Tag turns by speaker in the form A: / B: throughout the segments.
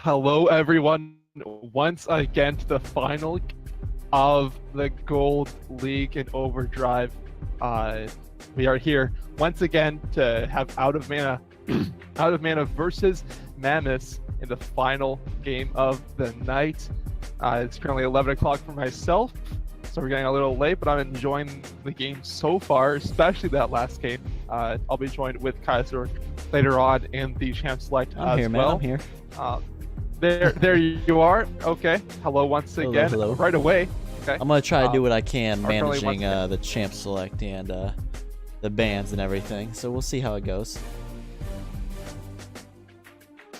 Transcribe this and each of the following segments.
A: Hello, everyone. Once again to the final of the Gold League in Overdrive. We are here once again to have Out of Mana, Out of Mana versus Mammoth in the final game of the night. It's currently 11 o'clock for myself, so we're getting a little late, but I'm enjoying the game so far, especially that last game. I'll be joined with Kaiser later on in the Champ Select
B: I'm here, man.
A: well.
B: I'm here.
A: There you are. Okay. Hello once again.
B: Hello.
A: Right away. Okay.
B: I'm gonna try to do what I can
A: currently
B: managing
A: once
B: the Champ Select and the bands and everything. So we'll see how it goes.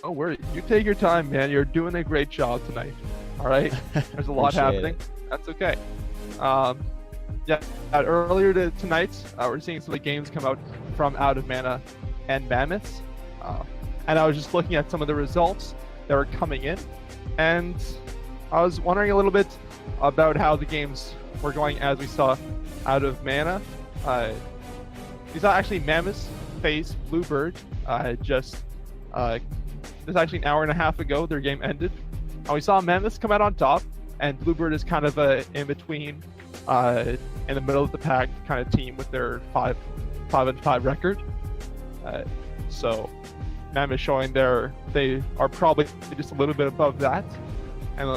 A: Oh, you take your time, man. You're doing a great job tonight. All right. There's a lot
B: Appreciate
A: happening.
B: it.
A: That's okay. Yeah. Earlier tonight, we're seeing some of the games come out from Out of Mana and Mammoth, and I was just looking at some of the results that were coming in, and I was wondering a little bit about how the games were going as we saw Out of Mana. We saw actually Mammoth face Bluebird just actually an hour and a half ago. Their game ended. And we saw Mammoth come out on top, and Bluebird is kind of a in between, in the middle of the pack kind of team with their 5-5 record. So Mammoth showing they are probably just a little bit above that. And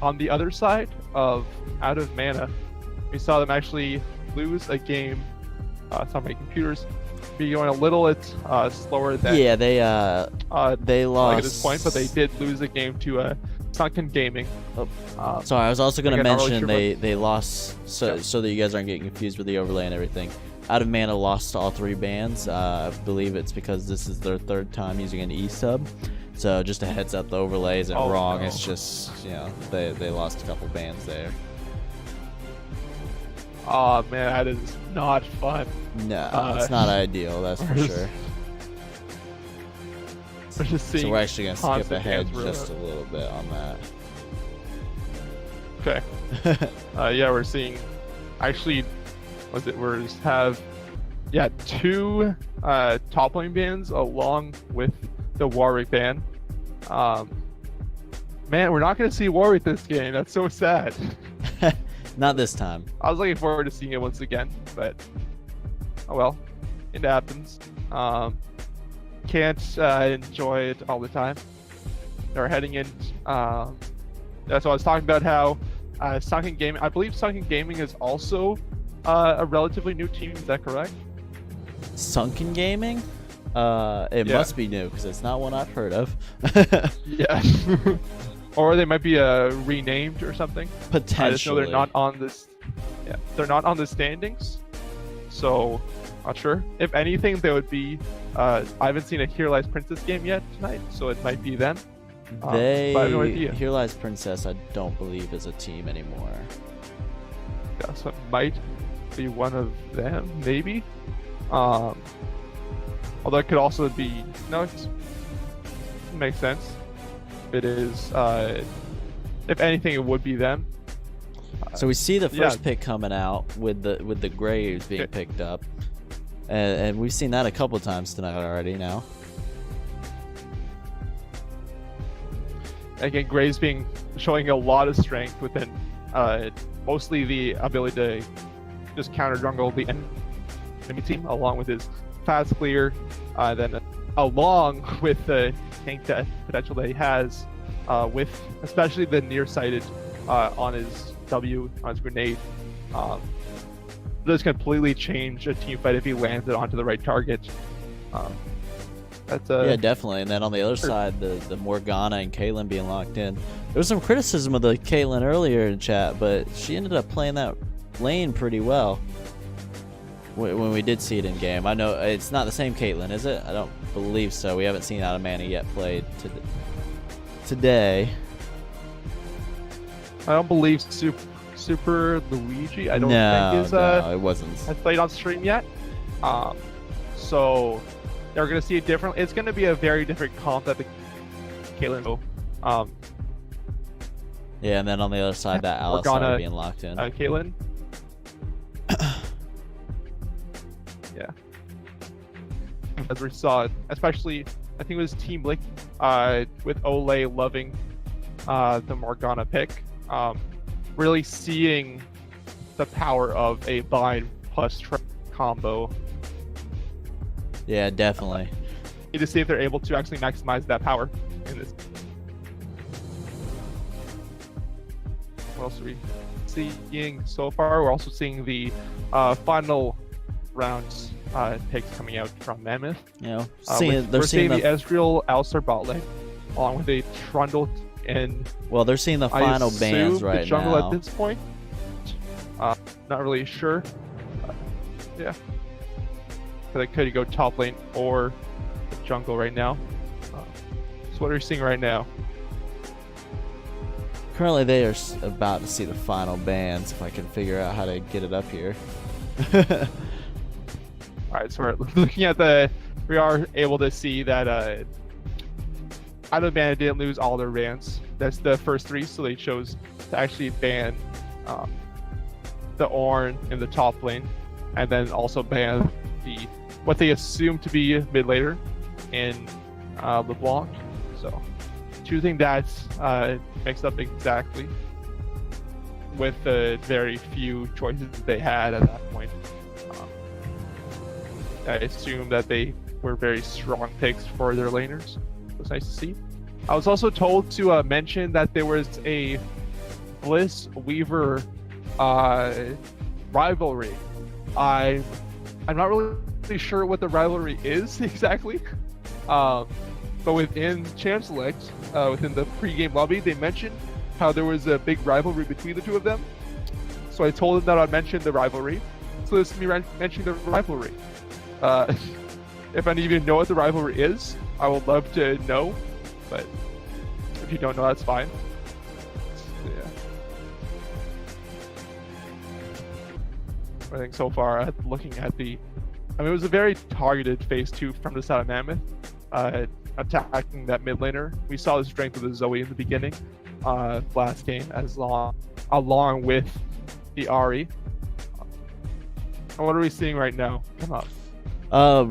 A: on the other side of Out of Mana, we saw them actually lose a game. Some of my computers be going a little bit slower than
B: They lost
A: at this point, but they did lose a game to Sunken Gaming.
B: Sorry, I was also gonna
A: again,
B: mention they lost so that you guys aren't getting confused with the overlay and everything. Out of Mana lost all 3 bands. I believe it's because this is their 3rd time using an E-sub. So just a heads up, the overlay isn't wrong.
A: No.
B: It's just, they lost a couple bands there.
A: Oh man, that is not fun.
B: No, it's not ideal, that's for sure.
A: We're just seeing
B: So we're actually going to skip
A: constant
B: ahead
A: hands
B: just a little bit on that.
A: Okay. Yeah, we're seeing actually we have 2 top lane bans along with the Warwick ban. Man, we're not going to see Warwick this game. That's so sad.
B: Not this time.
A: I was looking forward to seeing it once again, but oh well, it happens. Can't enjoy it all the time. They're heading in. That's what I was talking about. How Sunken Gaming. I believe Sunken Gaming is also a relatively new team. Is that correct?
B: Sunken Gaming? It must be new because it's not one I've heard of.
A: Yeah. Or they might be renamed or something.
B: Potentially.
A: I just know they're not on this. Yeah, they're not on the standings. So, not sure. If anything, they would be. I haven't seen a Here Lies Princess game yet tonight, so it might be them. But I have no idea.
B: Here Lies Princess, I don't believe is a team anymore.
A: Yeah, so it might be one of them, maybe. Although it could also be. No, it makes sense. It is. If anything, it would be them.
B: So we see the first pick coming out with the Graves being picked up, and we've seen that a couple times tonight already. Now,
A: again, Graves showing a lot of strength within, mostly the ability to just counter jungle the enemy team, along with his fast clear, then along with the tank death potential that he has, with especially the nearsighted on his W, on his grenade. This completely change a team fight if he lands it onto the right target. That's
B: yeah, definitely. And then on the other side, the Morgana and Caitlyn being locked in. There was some criticism of the Caitlyn earlier in chat, but she ended up playing that lane pretty well when we did see it in game. I know it's not the same Caitlyn, is it? I don't believe so. We haven't seen Out of Mana yet played today.
A: I don't believe Super Luigi. I don't think is
B: it wasn't.
A: has played on stream yet. So they're gonna see it different. It's gonna be a very different comp that the Caitlyn.
B: Yeah, and then on the other side, that Alistar being locked in.
A: Caitlyn. Yeah. As we saw, especially I think it was Team Lick, with Olay loving the Morgana pick. Really seeing the power of a bind plus combo.
B: Yeah, definitely.
A: Need to see if they're able to actually maximize that power in this. What else are we seeing so far? We're also seeing the final rounds picks coming out from Mammoth.
B: You know,
A: We're seeing the Ezreal Alistar bot lane, along with a Trundle and.
B: Well, they're seeing the final bans right
A: the jungle
B: now.
A: at this point. Not really sure. Yeah. So they could go top lane or the jungle right now. So what are you seeing right now?
B: Currently, they are about to see the final bans. If I can figure out how to get it up here.
A: All right, so we're looking at we are able to see that Out of Mana didn't lose all their bans. That's the first 3, so they chose to actually ban the Ornn in the top lane, and then also ban what they assume to be mid laner in LeBlanc. So choosing that mixed up exactly with the very few choices they had at that point. I assume that they were very strong picks for their laners. It was nice to see. I was also told to mention that there was a Bliss Weaver rivalry. I'm not really sure what the rivalry is exactly, but within Champ Select, within the pre-game lobby, they mentioned how there was a big rivalry between the two of them. So I told them that I'd mention the rivalry. So this is me mentioning the rivalry. If any of you know what the rivalry is, I would love to know, but if you don't know, that's fine. Yeah. I think so far, looking at it was a very targeted phase 2 from the side of Mammoth, attacking that mid laner. We saw the strength of the Zoe in the beginning, last game, along with the Ahri. What are we seeing right now? Come up.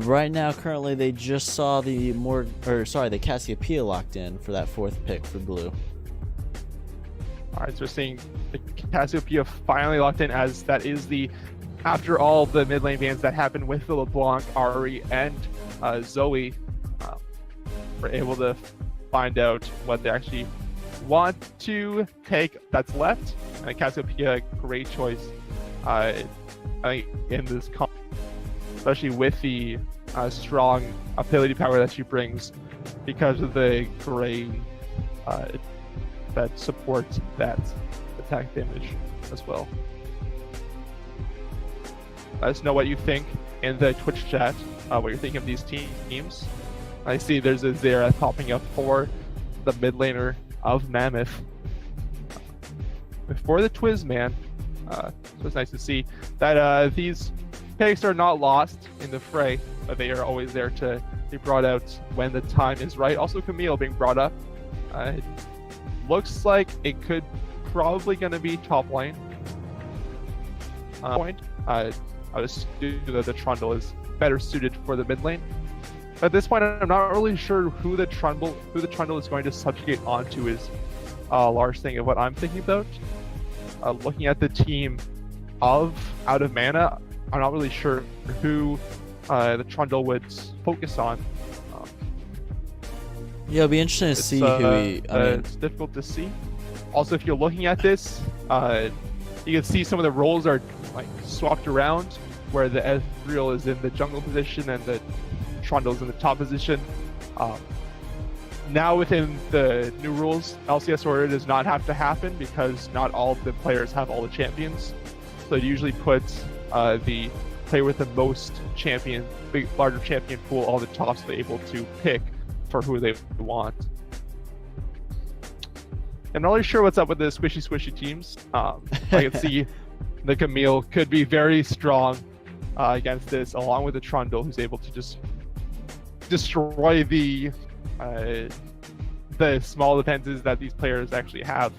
B: Right now, currently, they just saw the Cassiopeia locked in for that 4th pick for blue.
A: All right, so we're seeing the Cassiopeia finally locked in, as that is after all the mid lane bans that happened with the LeBlanc, Ahri, and Zoe, we're able to find out what they actually want to take that's left. And Cassiopeia, great choice, I think, in this comp, especially with the strong ability power that she brings because of the grain that supports that attack damage as well. Let us know what you think in the Twitch chat, what you're thinking of these teams. I see there's a Zera popping up for the mid laner of Mammoth. For the Twiz man, so it's nice to see that these picks are not lost in the fray, but they are always there to be brought out when the time is right. Also, Camille being brought up. It looks like it could probably going to be top lane point. I would assume that the Trundle is better suited for the mid lane. At this point, I'm not really sure who the Trundle is going to subjugate onto is a large thing of what I'm thinking about. Looking at the team of Out of Mana, I'm not really sure who the Trundle would focus on.
B: Yeah, it'll be interesting to see who he.
A: It's difficult to see. Also, if you're looking at this, you can see some of the roles are like swapped around, where the Ezreal is in the jungle position and the Trundle is in the top position. Now within the new rules, LCS order does not have to happen because not all of the players have all the champions. So it usually puts the player with the most larger champion pool all the top, so they're able to pick for who they want. I'm not really sure what's up with the squishy teams. I can see the Camille could be very strong against this, along with the Trundle, who's able to just destroy the small defenses that these players actually have.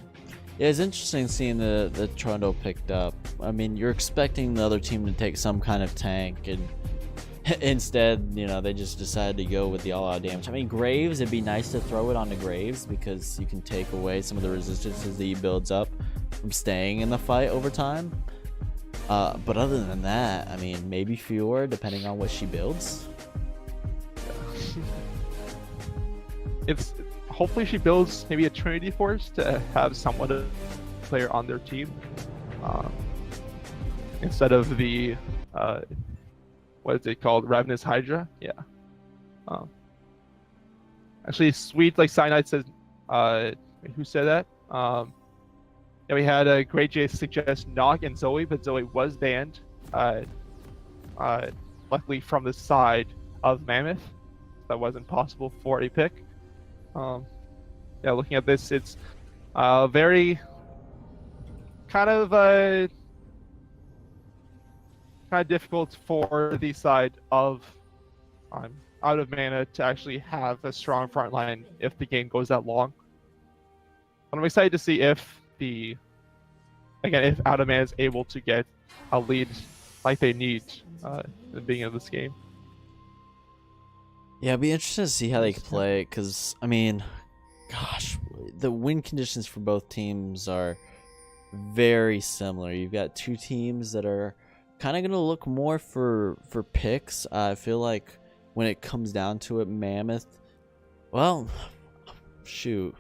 B: Yeah, it's interesting seeing the Trundle picked up. I mean, you're expecting the other team to take some kind of tank, and Instead, you know, they just decided to go with the all-out damage. I mean, Graves, it'd be nice to throw it onto Graves because you can take away some of the resistances that he builds up from staying in the fight over time. But other than that, I mean, maybe Fiora, depending on what she builds.
A: It's hopefully she builds maybe a Trinity Force to have somewhat of a player on their team, instead of the what is it called, Ravenous Hydra? Yeah. Actually, sweet like Cyanide says. Who said that? Yeah, we had a Great J suggest Nock and Zoe, but Zoe was banned. Luckily from the side of Mammoth, that wasn't possible for a pick. Yeah, looking at this, it's very kind of difficult for the side of out of mana to actually have a strong front line if the game goes that long. But I'm excited to see if if out of mana is able to get a lead like they need at the beginning of this game.
B: Yeah, it'd be interesting to see how they play it, because, I mean, gosh, the win conditions for both teams are very similar. You've got two teams that are kind of going to look more for picks. I feel like when it comes down to it, Mammoth, well, shoot.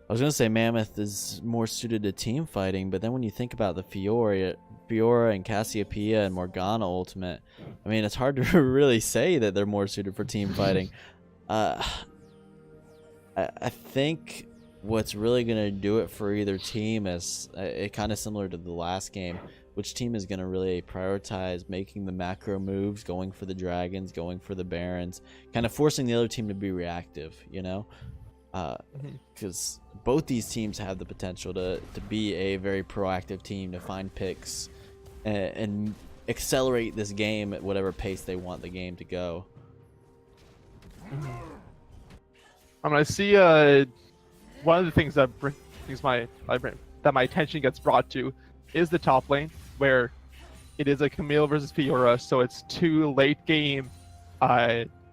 B: I was going to say Mammoth is more suited to team fighting, but then when you think about the Fiora and Cassiopeia and Morgana ultimate, I mean, it's hard to really say that they're more suited for team fighting. I think what's really going to do it for either team is kind of similar to the last game. Which team is going to really prioritize making the macro moves, going for the dragons, going for the barons, kind of forcing the other team to be reactive, you know? Because both these teams have the potential to be a very proactive team, to find picks and accelerate this game at whatever pace they want the game to go.
A: I see one of the things that brings my attention gets brought to is the top lane, where it is a Camille versus Fiora, so it's two late game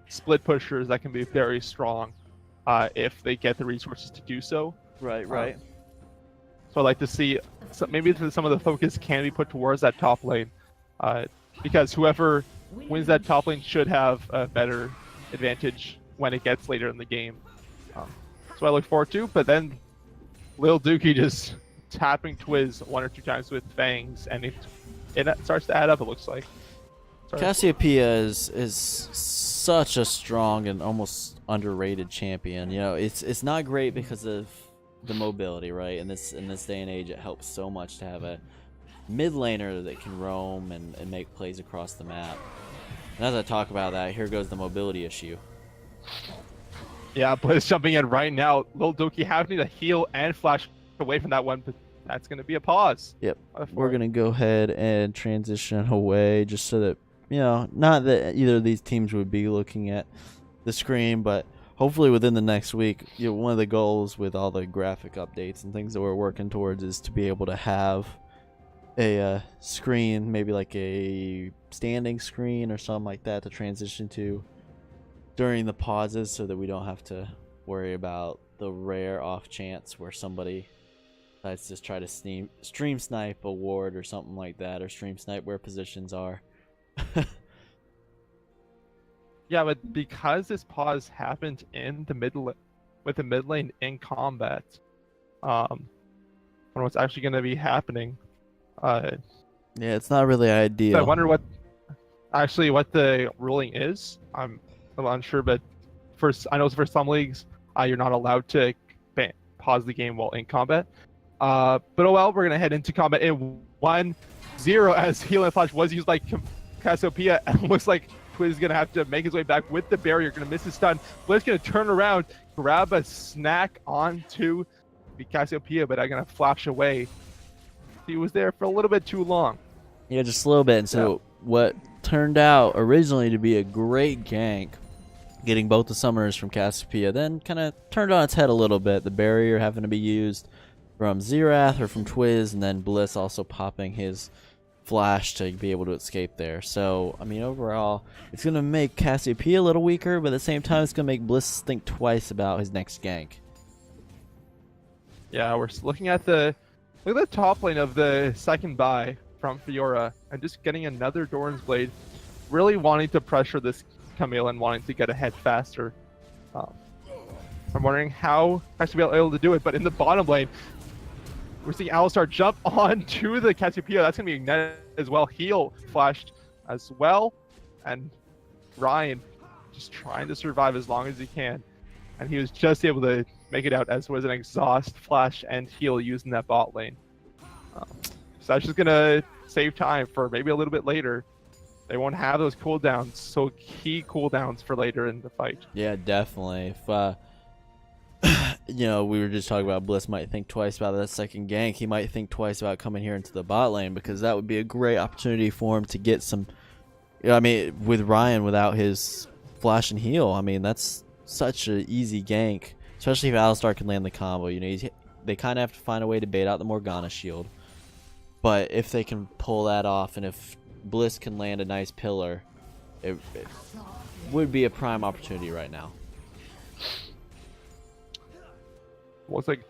A: split pushers that can be very strong if they get the resources to do so.
B: Right.
A: So I'd like to see maybe some of the focus can be put towards that top lane, because whoever wins that top lane should have a better advantage when it gets later in the game. So I look forward to, but then Lil Dookie just tapping Twiz one or two times with fangs, and it starts to add up, it looks like.
B: Cassiopeia is such a strong and almost underrated champion. You know, it's not great because of the mobility, right? In this day and age, it helps so much to have a mid laner that can roam and make plays across the map. And as I talk about that, here goes the mobility issue.
A: Yeah, but it's jumping in right now. Lil Dookie having to heal and flash away from that one, but that's going to be a pause.
B: Yep. We're going to go ahead and transition away just so that, you know, not that either of these teams would be looking at the screen, but hopefully within the next week, you know, one of the goals with all the graphic updates and things that we're working towards is to be able to have a screen, maybe like a standing screen or something like that to transition to during the pauses, so that we don't have to worry about the rare off chance where somebody decides to just try to stream snipe a ward or something like that, or stream snipe where positions are.
A: Yeah, but because this pause happened in the with the mid lane in combat, on what's actually going to be happening.
B: Yeah, it's not really ideal.
A: So I wonder what the ruling is. I'm a little unsure, but I know for some leagues, you're not allowed to pause the game while in combat. But oh well, we're gonna head into combat in 1-0 as heal and flash was used like Cassiopeia, and looks like Twiz is gonna have to make his way back with the barrier, gonna miss his stun. Blitz gonna turn around, grab a snack onto the Cassiopeia, but I'm gonna flash away. He was there for a little bit too long.
B: Yeah, just a little bit. And so what turned out originally to be a great gank, getting both the summoners from Cassiopeia, then kind of turned on its head a little bit. The barrier having to be used from Xerath or from Twiz, and then Bliss also popping his flash to be able to escape there. So, I mean, overall, it's going to make Cassiopeia a little weaker, but at the same time, it's going to make Bliss think twice about his next gank.
A: Yeah, we're looking at the top lane of the second buy from Fiora and just getting another Doran's Blade, really wanting to pressure this Camille and wanting to get ahead faster. I'm wondering how I should be able to do it, but in the bottom lane, we're seeing Alistar jump onto the Cassiopeia. That's going to be ignited as well. Heal flashed as well. And Ryan just trying to survive as long as he can. And he was just able to make it out as was an exhaust, flash, and heal using that bot lane. So that's just going to save time for maybe a little bit later. They won't have those cooldowns, so key cooldowns for later in the fight.
B: Yeah, definitely. If you know, we were just talking about Bliss might think twice about that second gank. He might think twice about coming here into the bot lane, because that would be a great opportunity for him to get some. You know, I mean, with Ryan without his flash and heal, I mean, that's such an easy gank, especially if Alistar can land the combo. You know, they kind of have to find a way to bait out the Morgana shield, but if they can pull that off, and if Bliss can land a nice pillar, it would be a prime opportunity right now.
A: Well, it's like,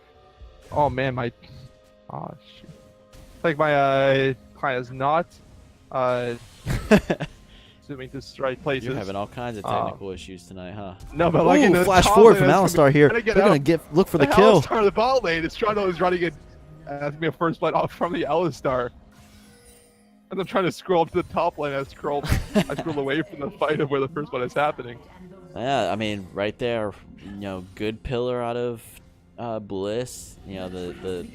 A: oh man, my, oh shoot. It's like my client is not zooming to the right places.
B: You're having all kinds of technical issues tonight, huh?
A: No, but like in the
B: flash
A: top
B: forward
A: lane,
B: from Alistar here. They're gonna look for the kill.
A: Alistar in the bot lane. Estrado is running it. That's gonna be a first blood off from the Alistar. And I'm trying to scroll up to the top lane. I scroll away from the fight of where the first one is happening.
B: Yeah, I mean, right there, you know, good pillar out of Bliss. You know, the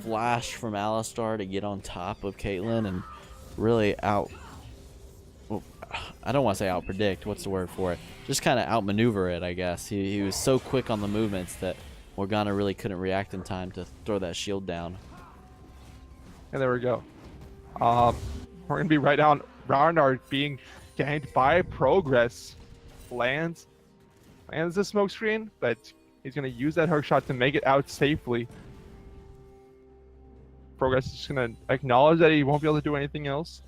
B: flash from Alistar to get on top of Caitlyn and really out. Well, I don't want to say out predict. What's the word for it? Just kind of outmaneuver it, I guess. He was so quick on the movements that Morgana really couldn't react in time to throw that shield down.
A: And there we go. We're gonna be right down. Ragnar being ganked by Progress. Lands the smoke screen, but he's gonna use that hook shot to make it out safely. Progress is just gonna acknowledge that he won't be able to do anything else.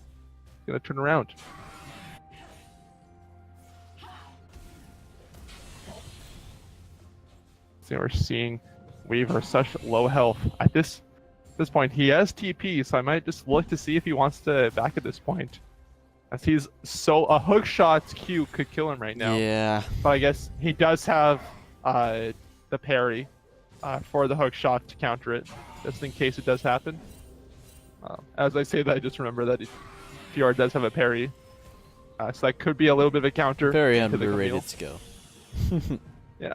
A: He's gonna turn around. So we're seeing Weaver such low health at this point. He has TP, so I might just look to see if he wants to back at this point. As he's a hook shot's Q could kill him right now.
B: Yeah.
A: But I guess he does have the parry for the hook shot to counter it, just in case it does happen. As I say that, I just remember that Fiora does have a parry. So that could be a little bit of a counter.
B: Very underrated skill.
A: Yeah.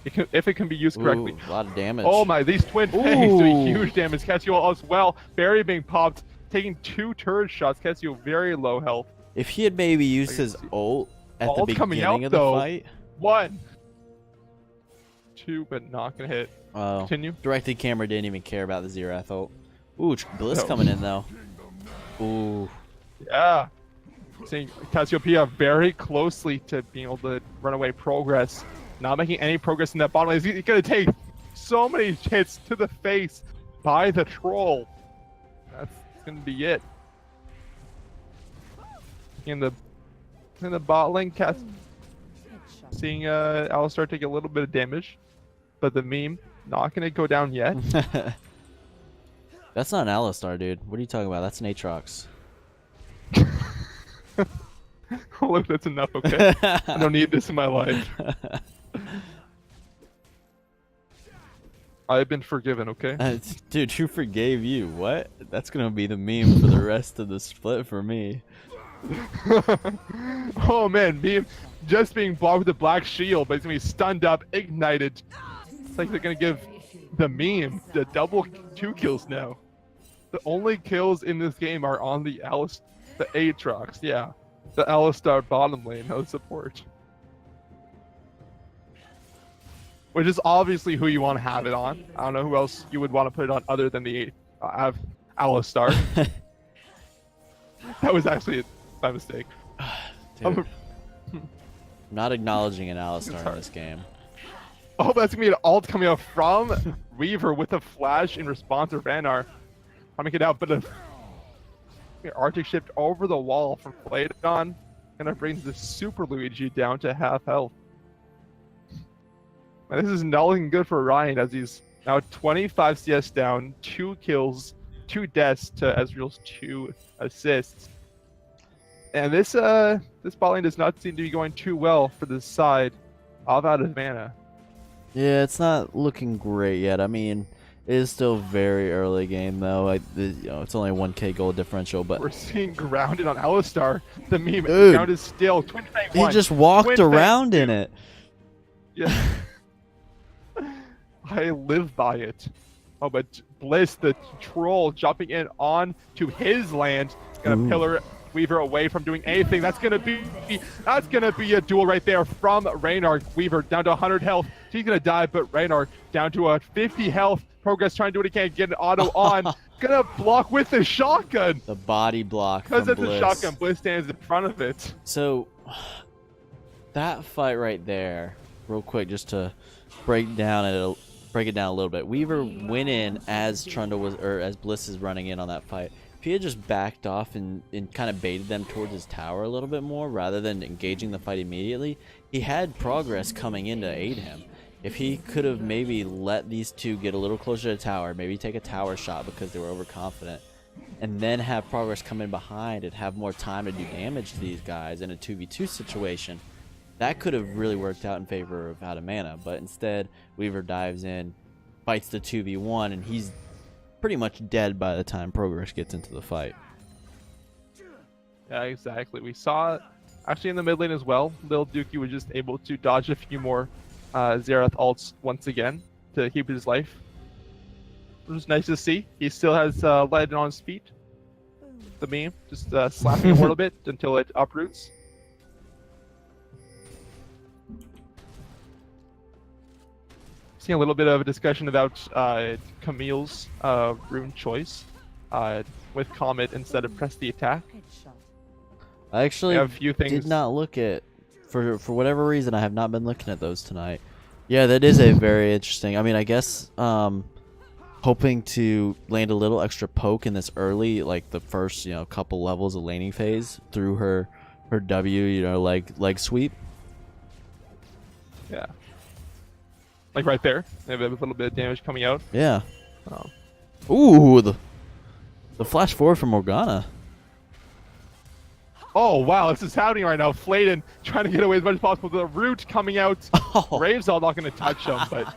A: If it can be used correctly.
B: Ooh, a lot of damage.
A: Oh my, these twin fangs doing huge damage. Cassio as well. Barry being popped, taking 2 turret shots. Cassio very low health.
B: If he had maybe used his ult at the beginning of the fight.
A: 1, 2, but not gonna hit. Continue.
B: Directed camera didn't even care about the Xerath ult. Ooh, Bliss coming in though. Ooh.
A: Yeah. Seeing Cassiopeia very closely to being able to run away. Progress. Not making any progress in that bottom lane. He's going to take so many hits to the face by the troll. That's going to be it. In the bot lane, seeing Alistar take a little bit of damage, but the meme not going to go down yet.
B: That's not an Alistar, dude. What are you talking about? That's an Aatrox.
A: Look, that's enough, okay? I don't need this in my life. I've been forgiven, okay?
B: Dude, who forgave you? What? That's gonna be the meme for the rest of the split for me.
A: Oh man, meme just being blocked with the black shield, but he's gonna be stunned up, ignited. It's like they're gonna give the meme the double 2 kills now. The only kills in this game are on the Aatrox, yeah. The Alistar bottom lane, no support. Which is obviously who you want to have it on. I don't know who else you would want to put it on other than the Alistar. That was actually my mistake.
B: Dude, I'm not acknowledging an Alistar in this game.
A: Oh, that's gonna be an ult coming out from Weaver with a flash in response to Ragnar. I'll make it out, but Arctic shift over the wall from Flaydon. Gonna bring the Super Luigi down to half health. And this is not looking good for Ryan as he's now 25 CS down, 2 kills, 2 deaths to Ezreal's 2 assists. And this bot lane does not seem to be going too well for this side of Out of Mana.
B: Yeah, it's not looking great yet. I mean, it is still very early game though. It's only a 1k goal differential, but
A: we're seeing grounded on Alistar. The meme,
B: dude,
A: ground is still Twin Fang
B: he
A: 1.
B: just walked
A: Twin
B: around
A: Fang
B: in it.
A: Yeah. I live by it. Oh, but Bliss, the troll, jumping in on to his land, gonna pillar Weaver away from doing anything. That's gonna be a duel right there from Raynar. Weaver down to 100 health. He's gonna die, but Raynar down to a 50 health. Progress trying to do what he can, get an auto on. Gonna block with the shotgun.
B: The body block.
A: Because it's
B: Bliss.
A: a shotgun, Bliss stands in front of it.
B: So that fight right there, real quick, just to break it down a little bit. Weaver went in as as Bliss is running in on that fight. If he had just backed off and kind of baited them towards his tower a little bit more rather than engaging the fight immediately, he had progress coming in to aid him. If he could have maybe let these two get a little closer to the tower, maybe take a tower shot because they were overconfident, and then have progress come in behind and have more time to do damage to these guys in a 2v2 situation, that could have really worked out in favor of Out of Mana. But instead, Weaver dives in, fights the 2v1, and he's pretty much dead by the time Progress gets into the fight.
A: Yeah, exactly. We saw it actually in the mid lane as well. Lil Dookie was just able to dodge a few more Xerath ults once again to keep his life. It was nice to see. He still has light on his feet. The meme, just slapping a little bit until it uproots. Seeing a little bit of a discussion about Camille's rune choice with Comet instead of press the attack.
B: I actually
A: have a few things.
B: Did not look at, for whatever reason, I have not been looking at those tonight. Yeah, that is a very interesting. I mean, I guess hoping to land a little extra poke in this early, like the first couple levels of laning phase through her W, leg sweep.
A: Yeah. Like right there, they have a little bit of damage coming out.
B: Yeah. Ooh, the flash forward from Morgana.
A: Oh wow, this is happening right now. Flayden trying to get away as much as possible. The root coming out.
B: Oh.
A: Ravesall not going to touch him, but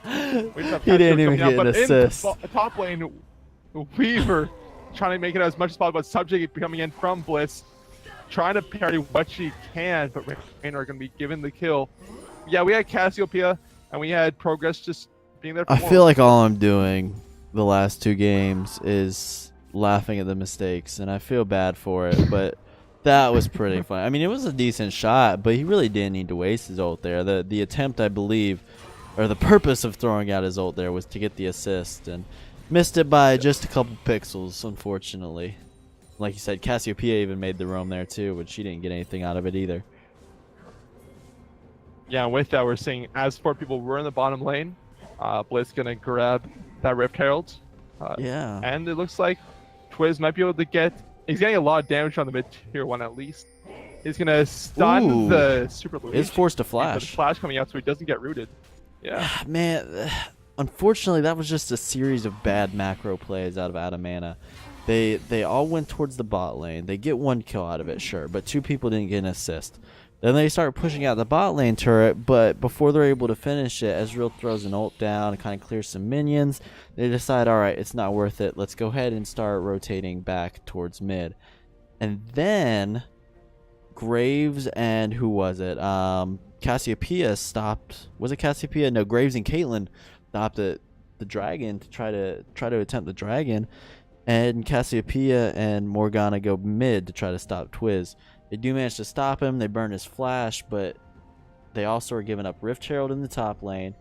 B: he didn't even get an assist.
A: In top lane, Weaver trying to make it as much as possible. Subject coming in from Bliss, trying to parry what she can, but Raynar are going to be given the kill. Yeah, we had Cassiopeia. And we had Progress just being there for
B: I feel like all I'm doing the last 2 games is laughing at the mistakes, and I feel bad for it, but that was pretty fun. I mean, it was a decent shot, but he really didn't need to waste his ult there. The attempt, I believe, or the purpose of throwing out his ult there was to get the assist, and missed it by just a couple pixels, unfortunately. Like you said, Cassiopeia even made the roam there too, but she didn't get anything out of it either.
A: Yeah, and with that, we're seeing as 4 people were in the bottom lane, Bliss gonna grab that Rift Herald.
B: Yeah.
A: And it looks like Twiz might be able to get. He's getting a lot of damage on the mid tier 1 at least. He's gonna stun the Super Luigi.
B: He's forced to flash.
A: The flash coming out so he doesn't get rooted. Yeah.
B: Man, unfortunately, that was just a series of bad macro plays out of Mana. They all went towards the bot lane. They get 1 kill out of it, sure, but 2 people didn't get an assist. Then they start pushing out the bot lane turret, but before they're able to finish it, Ezreal throws an ult down and kind of clears some minions. They decide, all right, it's not worth it. Let's go ahead and start rotating back towards mid. And then Graves and who was it? Cassiopeia stopped. Was it Cassiopeia? No, Graves and Caitlyn stopped the dragon to try to attempt the dragon. And Cassiopeia and Morgana go mid to try to stop Twiz. They do manage to stop him. They burn his flash, but they also are giving up Rift Herald in the top lane.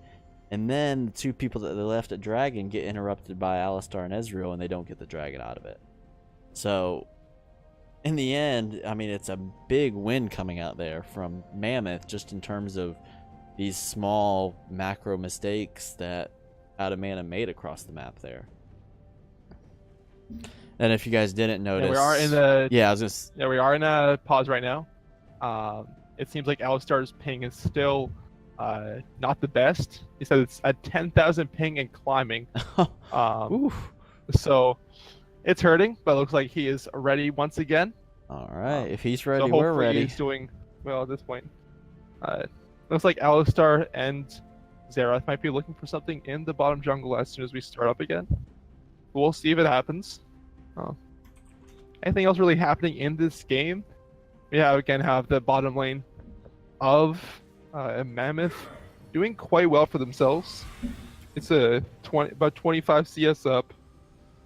B: And then the 2 people that they left at Dragon get interrupted by Alistar and Ezreal, and they don't get the Dragon out of it. So, in the end, I mean, it's a big win coming out there from Mammoth, just in terms of these small macro mistakes that Out of Mana made across the map there. And if you guys didn't notice,
A: Yeah, we are in the
B: yeah, I was just
A: yeah we are in a pause right now. It seems like Alistar's ping is still not the best. He said it's at 10,000 ping and climbing.
B: Oof.
A: So it's hurting, but it looks like he is ready once again.
B: All right, if he's
A: So
B: ready, we're
A: hopefully
B: ready.
A: he's doing well at this point. Looks like Alistar and Xerath might be looking for something in the bottom jungle as soon as we start up again. We'll see if it happens. Anything else really happening in this game? We have the bottom lane of Mammoth doing quite well for themselves. It's about 25 CS up.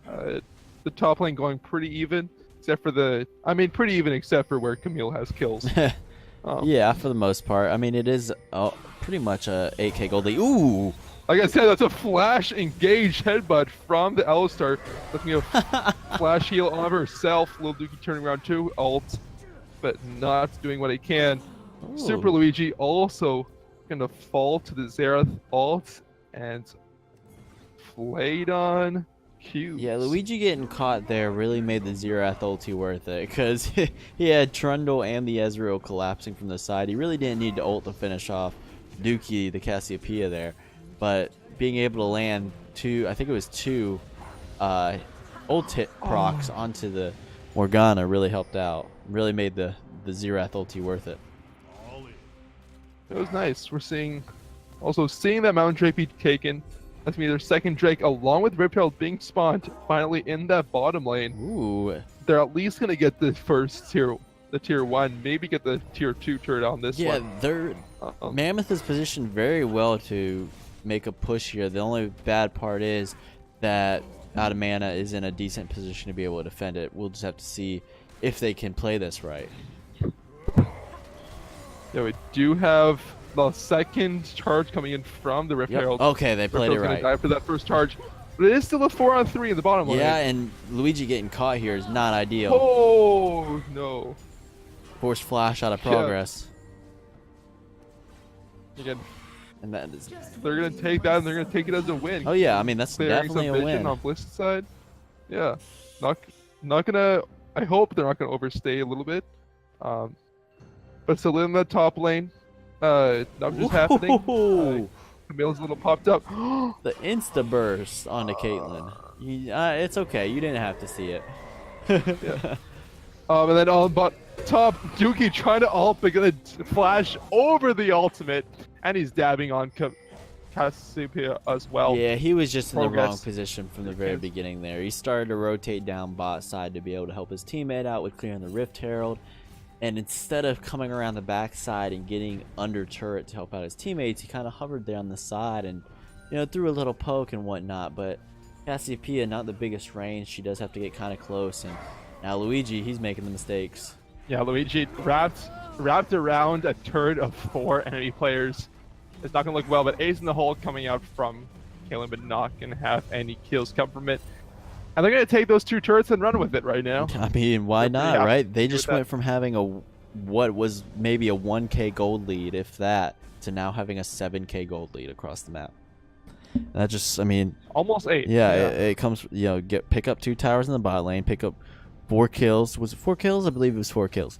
A: The top lane going pretty even, except for pretty even except for where Camille has kills.
B: Yeah, for the most part. I mean, it is pretty much a 8k gold lead. Ooh!
A: Like I said, that's a flash engage headbutt from the Alistar. Looking at flash heal on herself. Lil Dookie turning around too, ult, but not doing what he can.
B: Ooh.
A: Super Luigi also gonna fall to the Xerath ult and Flaydon Q.
B: Yeah, Luigi getting caught there really made the Xerath ulti worth it, because he had Trundle and the Ezreal collapsing from the side. He really didn't need to ult to finish off Dookie, the Cassiopeia there. But being able to land I think it was two ult hit procs onto the Morgana really helped out. Really made the Xerath ulti worth it.
A: It was nice. We're also seeing that Mountain Drake be taken. That's gonna be their second Drake, along with Riptail being spawned finally in that bottom lane.
B: Ooh.
A: They're at least gonna get the first tier 1, maybe get the tier 2 turret on this one.
B: Yeah, they're Mammoth is positioned very well to make a push here. The only bad part is that Out of Mana is in a decent position to be able to defend it. We'll just have to see if they can play this right.
A: Yeah, we do have the second charge coming in from the Rift Herald.
B: Okay, they played it right.
A: Die for that first charge, but it is still a 4-on-3 in the bottom lane.
B: Yeah, and Luigi getting caught here is not ideal.
A: Oh no!
B: Forced flash out of progress.
A: Again,
B: and that is.
A: They're gonna take that, and they're gonna take it as a win.
B: Oh yeah, I mean that's definitely a win.
A: On Bliss's side, yeah, not gonna. I hope they're not gonna overstay a little bit. But still in the top lane, nothing's just happening. Camille's a little popped up.
B: The insta burst onto Caitlyn. It's okay. You didn't have to see it.
A: Yeah. And then on top, Dookie trying to ult, but gonna flash over the ultimate, and he's dabbing on Cassiopeia as well.
B: Yeah, he was just in the wrong position from the very beginning there. He started to rotate down bot side to be able to help his teammate out with clearing the Rift Herald. And instead of coming around the backside and getting under turret to help out his teammates, he kind of hovered there on the side and, threw a little poke and whatnot. But Cassiopeia, not the biggest range. She does have to get kind of close. And now Luigi, he's making the mistakes.
A: Yeah, Luigi wrapped around a turret of 4 enemy players. It's not going to look well, but Ace in the hole coming out from Caitlyn, but not going to have any kills come from it. And they're going to take those 2 turrets and run with it right now.
B: I mean, why not, right? They just went from having what was maybe a 1k gold lead, if that, to now having a 7k gold lead across the map. That just, I mean...
A: Almost 8.
B: Yeah, it comes, pick up 2 towers in the bot lane, pick up 4 kills. Was it 4 kills? I believe it was 4 kills.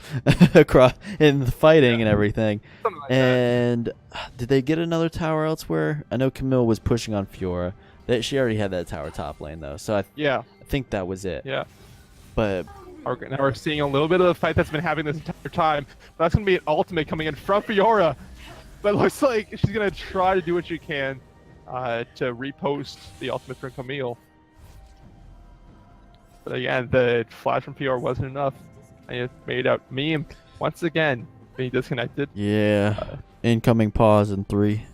B: Across in the fighting and everything.
A: Something like
B: that. Did they get another tower elsewhere? I know Camille was pushing on Fiora. She already had that tower top lane though, so I think that was it.
A: Yeah.
B: But
A: now we're seeing a little bit of the fight that's been happening this entire time. That's gonna be an ultimate coming in from Fiora, but it looks like she's gonna try to do what she can to repost the ultimate from Camille. But again, the flash from Fiora wasn't enough, and it made out meme once again being disconnected.
B: Yeah. Incoming pause in 3,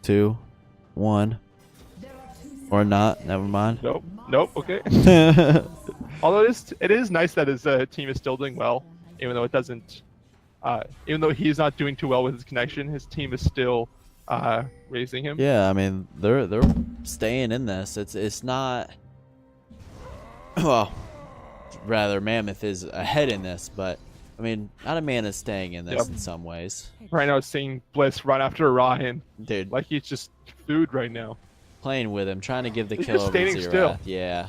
B: 2, 1. Or not, never mind.
A: Nope, okay. Although it is nice that his team is still doing well, even though it doesn't, even though he's not doing too well with his connection, his team is still raising him.
B: Yeah, I mean they're staying in this. It's not, well, rather Mammoth is ahead in this, but I mean Out of Mana is staying in this in some ways.
A: Right now, seeing Bliss run after Orion,
B: dude,
A: like he's just food right now.
B: Playing with him, trying to give the kill over
A: standing
B: Xerath.
A: still.
B: Yeah.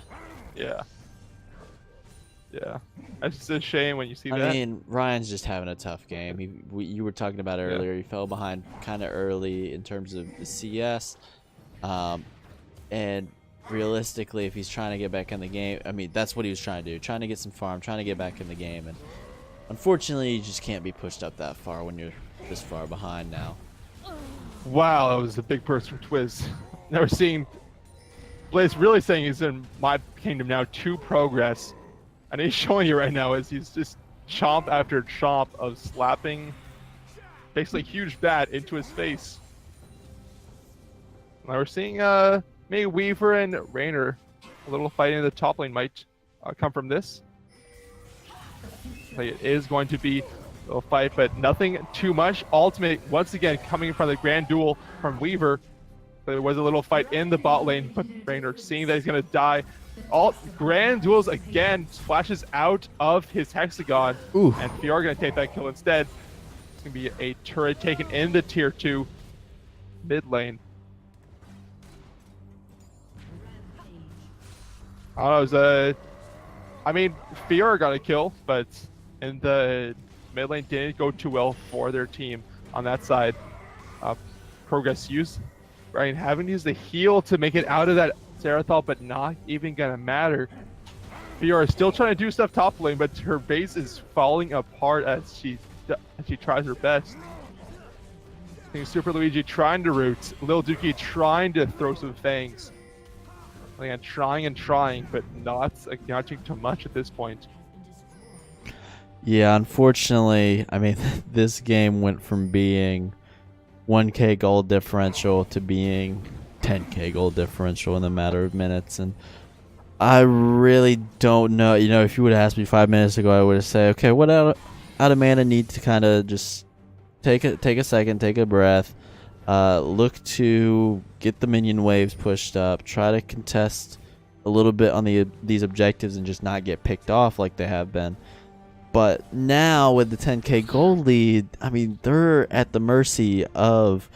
A: Yeah, it's just a shame when you see
B: I
A: that.
B: mean, Ryan's just having a tough game. You were talking about it earlier. He fell behind kind of early in terms of the CS. And realistically, if he's trying to get back in the game, I mean, that's what he was trying to do. Trying to get some farm, trying to get back in the game. And unfortunately, you just can't be pushed up that far when you're this far behind now.
A: Wow, that was a big burst from Twiz. Never seen Blaze really saying he's in my kingdom now to progress. And he's showing you right now as he's just chomp after chomp of slapping basically huge bat into his face. Now we're seeing maybe Weaver and Raynor. A little fight in the top lane might come from this. It is going to be a little fight, but nothing too much. Ultimate, once again, coming from the grand duel from Weaver. There was a little fight in the bot lane, but Raynor, seeing that he's going to die, all grand duels again, splashes out of his hexagon.
B: Ooh.
A: And Fiora going to take that kill instead. It's going to be a turret taken in the tier 2 mid lane. I don't know, I mean, Fiora got a kill, but in the mid lane didn't go too well for their team on that side. Progress use, right? Having to use the heal to make it out of that Serathol, but not even gonna matter. Fiora is still trying to do stuff top lane, but her base is falling apart as she tries her best. I think Super Luigi trying to root, Lil Dookie trying to throw some fangs. Again, trying, but not acknowledging too much at this point.
B: Yeah, unfortunately, I mean, this game went from being 1k gold differential to being 10k gold differential in a matter of minutes, and I really don't know. You know, if you would have asked me 5 minutes ago, I would have said, okay, what out of mana need to kind of just take a second, take a breath, look to get the minion waves pushed up, try to contest a little bit on these objectives and just not get picked off like they have been. But now with the 10k gold lead, I mean, they're at the mercy of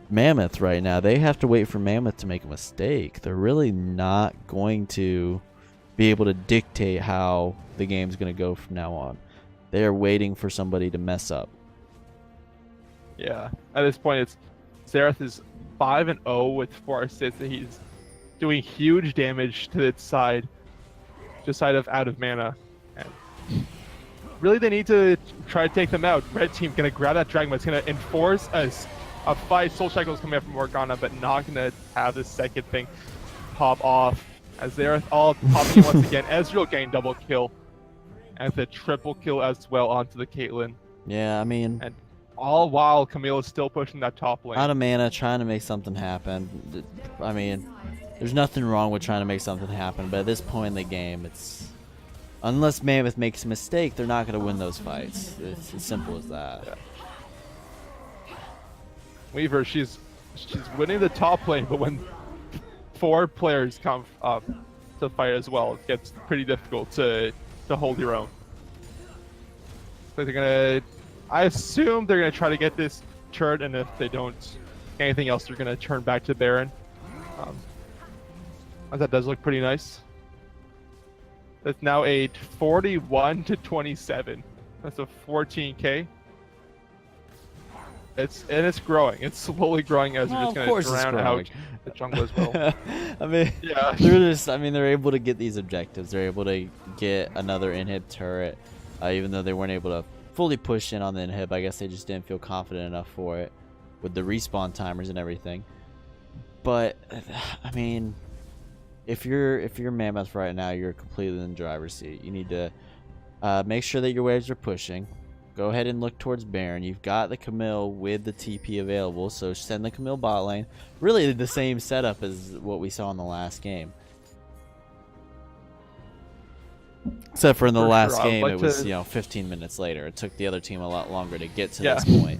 B: Mammoth right now. They have to wait for Mammoth to make a mistake. They're really not going to be able to dictate how the game's going to go from now on. They're waiting for somebody to mess up.
A: Yeah, at this point, it's Xerath is 5-0 with 4 assists, and he's doing huge damage to its side, just side of out of mana. And really, they need to try to take them out. Red team gonna grab that dragon, but it's gonna enforce a fight. Soul Shackle is coming up from Morgana, but not gonna have the second thing pop off. As they're all popping once again. Ezreal getting double kill, and the triple kill as well onto the Caitlyn.
B: Yeah, I mean,
A: and all while Camille is still pushing that top lane.
B: Out of mana, trying to make something happen. I mean, there's nothing wrong with trying to make something happen, but at this point in the game, it's unless Mammoth makes a mistake, they're not going to win those fights. It's as simple as that.
A: Yeah. Weaver, she's winning the top lane, but when 4 players come up to fight as well, it gets pretty difficult to hold your own. So they're gonna, I assume they're gonna try to get this turret, and if they don't get anything else, they're gonna turn back to Baron. That does look pretty nice. That's now a 41-27. That's a 14k. It's growing. It's slowly growing as we're just gonna drown out the jungle as well.
B: I mean, yeah, they're able to get these objectives. They're able to get another inhib turret, even though they weren't able to fully push in on the inhib. I guess they just didn't feel confident enough for it with the respawn timers and everything. But I mean, if you're Mammoth right now, you're completely in the driver's seat. You need to make sure that your waves are pushing. Go ahead and look towards Baron. You've got the Camille with the TP available, so send the Camille bot lane. Really the same setup as what we saw in the last game. Except for in the last game, it was 15 minutes later. It took the other team a lot longer to get to this point.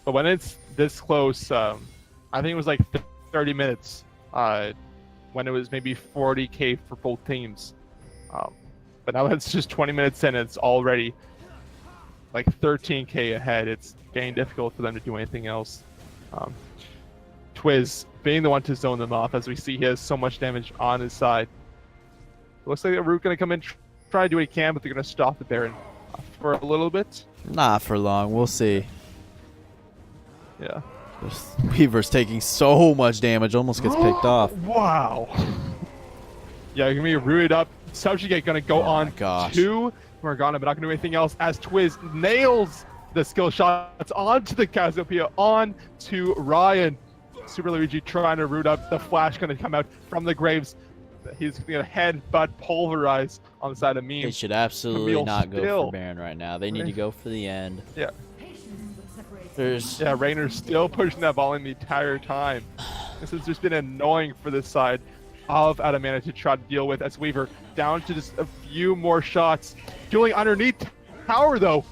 A: But when it's this close, I think it was like 30 minutes when it was maybe 40k for both teams. But now it's just 20 minutes in, and it's already like 13k ahead. It's getting difficult for them to do anything else. Twiz being the one to zone them off, as we see he has so much damage on his side. looks like Root gonna come in, try to do what he can, but they're gonna stop the Baron for a little bit.
B: Not for long. We'll see.
A: Yeah.
B: Weaver's taking so much damage, almost gets picked off.
A: Wow. Yeah, you're gonna be rooted up. Subjugate gonna go on to Morgana, but not gonna do anything else as Twiz nails the skill shots onto the Cassiopeia, on to Ryan. Super Luigi trying to root up. The Flash gonna come out from the graves. He's gonna headbutt pulverize on the side of Meme.
B: They should absolutely not go for Baron right now. They need to go for the end.
A: Yeah.
B: There's
A: Rainer's still pushing that ball in the entire time. This has just been annoying for this side of Out of Mana to try to deal with, as Weaver down to just a few more shots. Dueling underneath tower though.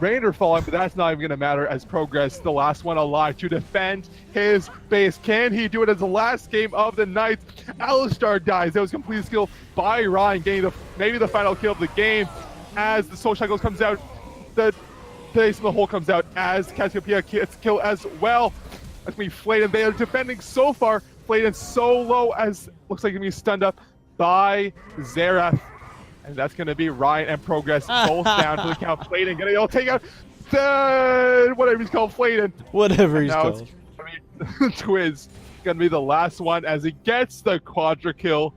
A: Rainer falling, but that's not even going to matter as Progress, the last one alive to defend his base. Can he do it as the last game of the night? Alistar dies. That was complete skill by Ryan, getting maybe the final kill of the game as the Soul Shackles comes out. The Ace in the Hole comes out as Cassiopeia gets kill as well. That's going to be Flayden. They are defending so far. Flayden so low as looks like he's going to be stunned up by Xerath. And that's going to be Ryan and Progress both down for the count. Flayden going to take out the whatever he's called, Flayden.
B: Whatever he's called.
A: Twiz going to be the last one as he gets the quadra kill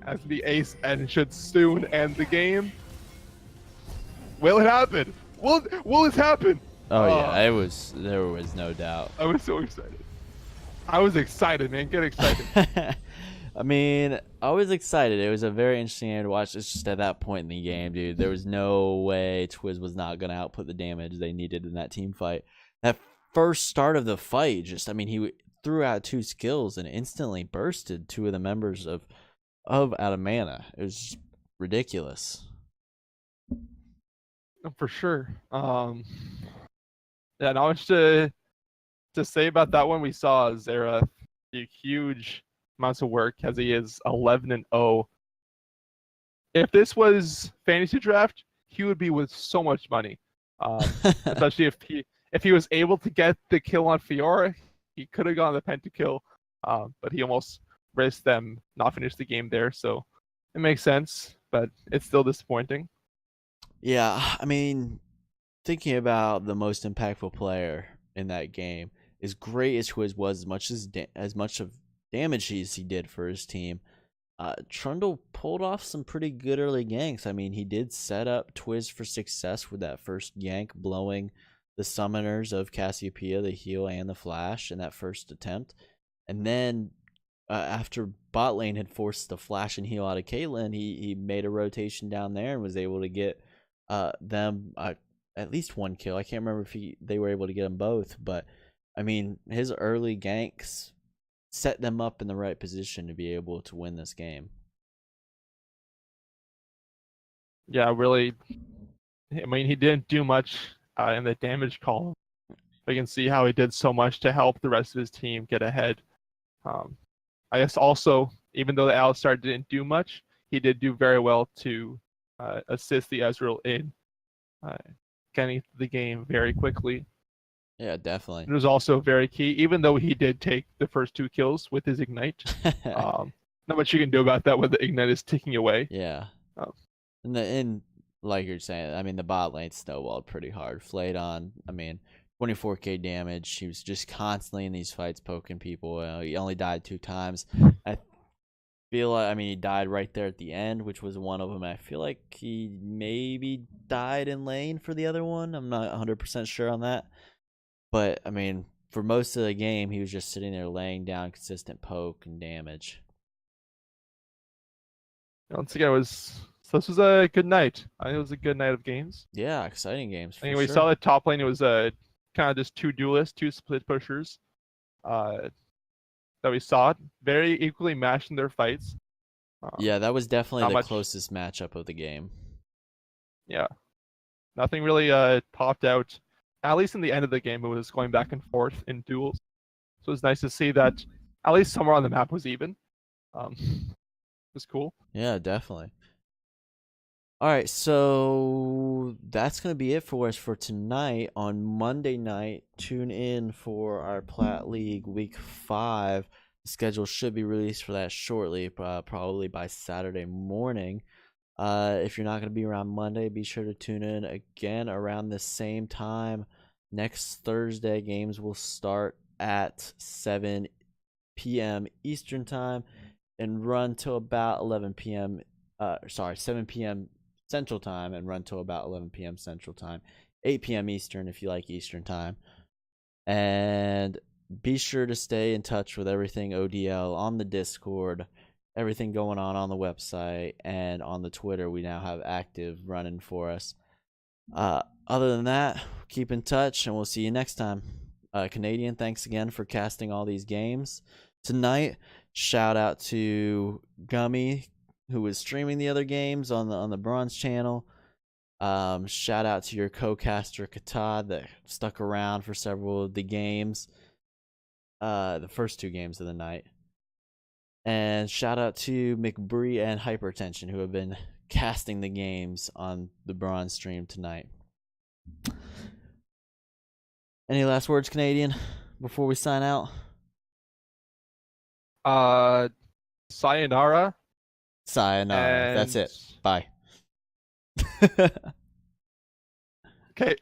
A: as the ace, and should soon end the game. Will it happen? Will it happen?
B: Oh yeah, there was no doubt.
A: I was so excited. I was excited, man. Get excited.
B: I mean, I was excited. It was a very interesting game to watch. It's just at that point in the game, dude, there was no way Twiz was not going to output the damage they needed in that team fight. That first start of the fight, he threw out 2 skills and instantly bursted 2 of the members of Out of Mana. It was just ridiculous.
A: For sure. Yeah, not much to say about that one. We saw Xerath do huge amounts of work as he is 11-0. If this was fantasy draft, he would be with so much money. Especially if he was able to get the kill on Fiora, he could have gotten the pentakill, but he almost risked them not finish the game there. So it makes sense, but it's still disappointing.
B: Yeah, I mean, thinking about the most impactful player in that game, as great as Twiz was, as much of damage he did for his team, Trundle pulled off some pretty good early ganks. I mean, he did set up Twiz for success with that first gank, blowing the summoners of Cassiopeia, the heal and the flash in that first attempt. And then after bot lane had forced the flash and heal out of Caitlyn, he made a rotation down there and was able to get them at least 1 kill. I can't remember if they were able to get them both, but I mean, his early ganks set them up in the right position to be able to win this game.
A: Yeah, really. I mean, he didn't do much in the damage column. We can see how he did so much to help the rest of his team get ahead. I guess also, even though the Alistar didn't do much, he did do very well to assist the Ezreal in getting the game very quickly.
B: Yeah, definitely.
A: It was also very key, even though he did take the first 2 kills with his Ignite. Not much you can do about that when the Ignite is ticking away.
B: Yeah. And like you're saying, I mean, the bot lane snowballed pretty hard. Flaydon, I mean, 24k damage. He was just constantly in these fights poking people. He only died 2 times. I feel like, I mean, he died right there at the end, which was one of them. I feel like he maybe died in lane for the other one. I'm not 100% sure on that. But, I mean, for most of the game, he was just sitting there laying down consistent poke and damage.
A: Once again, this was a good night. I think it was a good night of games.
B: Yeah, exciting games.
A: I mean, we saw the top lane. It was kind of just 2 duelists, 2 split pushers that we saw. Very equally matched in their fights.
B: Yeah, that was definitely the closest matchup of the game.
A: Yeah. Nothing really popped out. At least in the end of the game, it was going back and forth in duels. So it was nice to see that at least somewhere on the map was even. It was cool.
B: Yeah, definitely. All right, so that's going to be it for us for tonight. On Monday night, tune in for our Plat League Week 5. schedule should be released for that shortly, probably by Saturday morning. If you're not going to be around Monday, be sure to tune in again around the same time. Next Thursday, games will start at 7 p.m. Eastern Time and run till about 11 p.m. 7 p.m. Central Time and run till about 11 p.m. Central Time, 8 p.m. Eastern if you like Eastern Time. And be sure to stay in touch with everything ODL on the Discord, everything going on the website, and on the Twitter we now have active running for us. Other than that, keep in touch, and we'll see you next time. Canadian, thanks again for casting all these games tonight. Shout out to Gummy, who was streaming the other games on the Bronze channel. Shout out to your co-caster Katad that stuck around for several of the games, the first 2 games of the night. And shout out to McBree and Hypertension, who have been casting the games on the Bronze stream tonight. Any last words, Canadian, before we sign out?
A: Sayonara.
B: Sayonara. That's
A: And
B: it. Bye.
A: okay.